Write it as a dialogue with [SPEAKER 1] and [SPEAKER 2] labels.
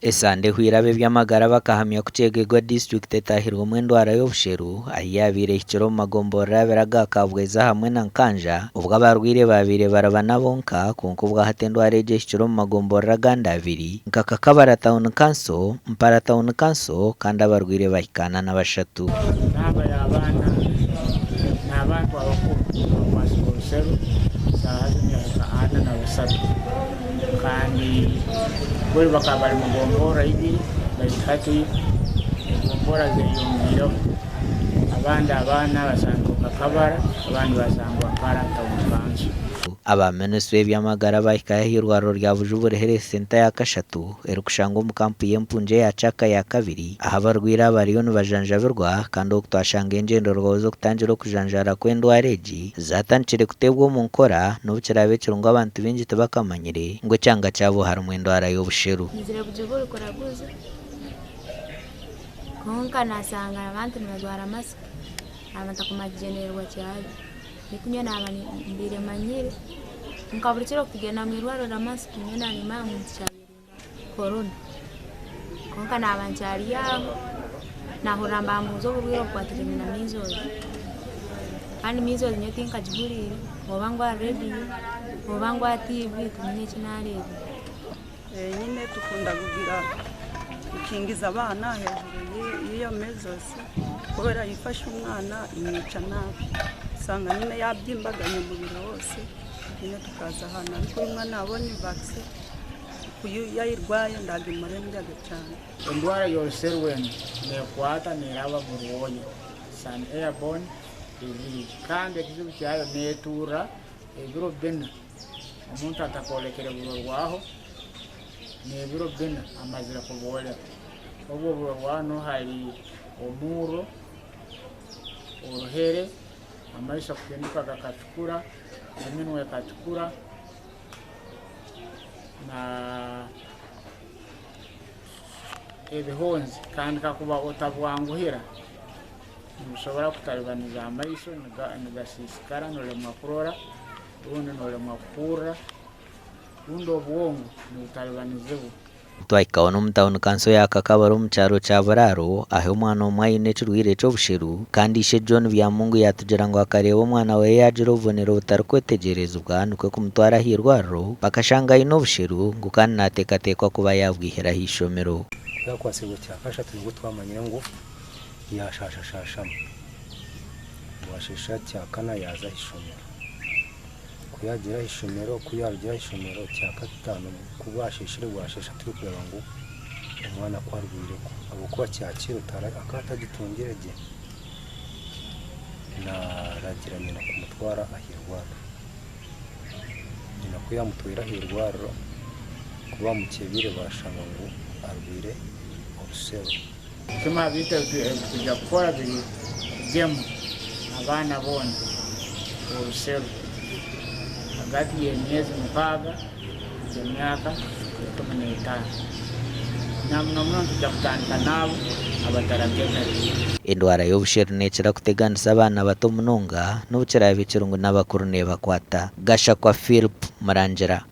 [SPEAKER 1] Esande hwirabe by'amagara bakahamya ku Kyegegwa district etahirwa Endwara y'obusheru ayabire ikiro mu magombora beraga kabweza hamwe na nkanja ubwo abarwaire babire barabana bonka konko bwa hata Endwara eje ikiro mu magombora gandi abiri nkaka kabara town council mpara town council kandi abarwaire bahikana na bashatu
[SPEAKER 2] naba yabana n'abantu abakuru bashoseru sahazimya ana na basatu kandi buri bakabara mu gombora ibiri bayikati gombora ziyongiro abana basanguka kabara abandi basangwa para tawukanzu
[SPEAKER 1] aba minisitiri by'amagara bahikaye hirwaro rya Bujubure Health Center ya kashatu erukushanga mu kampu y'empunje ya Chaka ya kabiri ahabarwira bariyo bajanjabirwa kandi okutwashanga engendo rwozo kutangira kujanjara kw'Endwara egi zatandikire kutebwa mu nkora n'obukirabe kirungo abantu bingi tebakamanyire ngo cyanga cyabo harimo Endwara y'obusheru
[SPEAKER 3] nzire Bujubure koraguze konka nasanga abantu bazwara mask abantu kumajenerwa cyane nikunya nabani mbire manyire nkaburikiro kugenda mu irwaro la mask nyina ni mangu nshabirinda corona konka nabanchari yaho nahuramba muzo bubwiro kwatire na mizozi kandi mizozi nyetinka jiburi obangwa ready obangwa TV tumenye kinarebe
[SPEAKER 4] nyine tukunda kugira ukingiza abana hejuru y'iyo mezozi kubera yifasha umwana imwica nabi usanga nyine yabyimbaganye umubiri wose nyine tukaza ahantu ariko umwana abonye vaccine yayirwaye ndagimurembyaga cyane
[SPEAKER 2] Endwara y'obusheru wena nekwata neraba muruwonya san airborne disease kandi ekizibu kyayo netura ebiro bina omuntu atakolekere bulorwaho nebiro bina amazira kubolera obwo bulorwano hari omuro uruhere amaisha kupenduka gakatukura eminwe katukura na ebihonzi kandi kakuba otabwanguhira ntushobora kutaribaniza amaisho nigasisikara nolemwa kurora ubundi nolemwa kukura ubundi obwongo nibutaribanizebu
[SPEAKER 1] twahikaho no mu town council ya Kakabaro mu cyaro cya Bararo aho umwana umwe ayine kirwire cyo busheru kandi ishe John Byamungu yatugira ngo akareba umwana we yagira ubonero butari kwetegerezwa nuko kumutwara hirwaro bakashanga ino busheru ngo kandi natekatekwa kuba yabwihera hishomero
[SPEAKER 5] yakwasigo cyakasha turi gutwamanyira ngo yashashashashamo washisha cyakana yaza hishomero kuyagira ishomero kuyagira ishomero cya gatanu kubashishire washesha turi kureba ngo umwana kwarwire ko abo kwa cyakira utara akata gitungereje na ragiranye no kumutwara ahirwara nako yamutwira ahirwara kuba mukebire bashanga ngo arwire urusero
[SPEAKER 2] kama bita kujya gukora biri gemu abana bonde urusero hagati y'emyezi mukaga y'emyaka 15 namno tujya kutandika nabo abataragemera
[SPEAKER 1] Endwara y'obusheru necira kuteganisa abana bato munonga n'ubukirabe kirungo n'abakuru nebakwata gasha kwa Philip Marangira.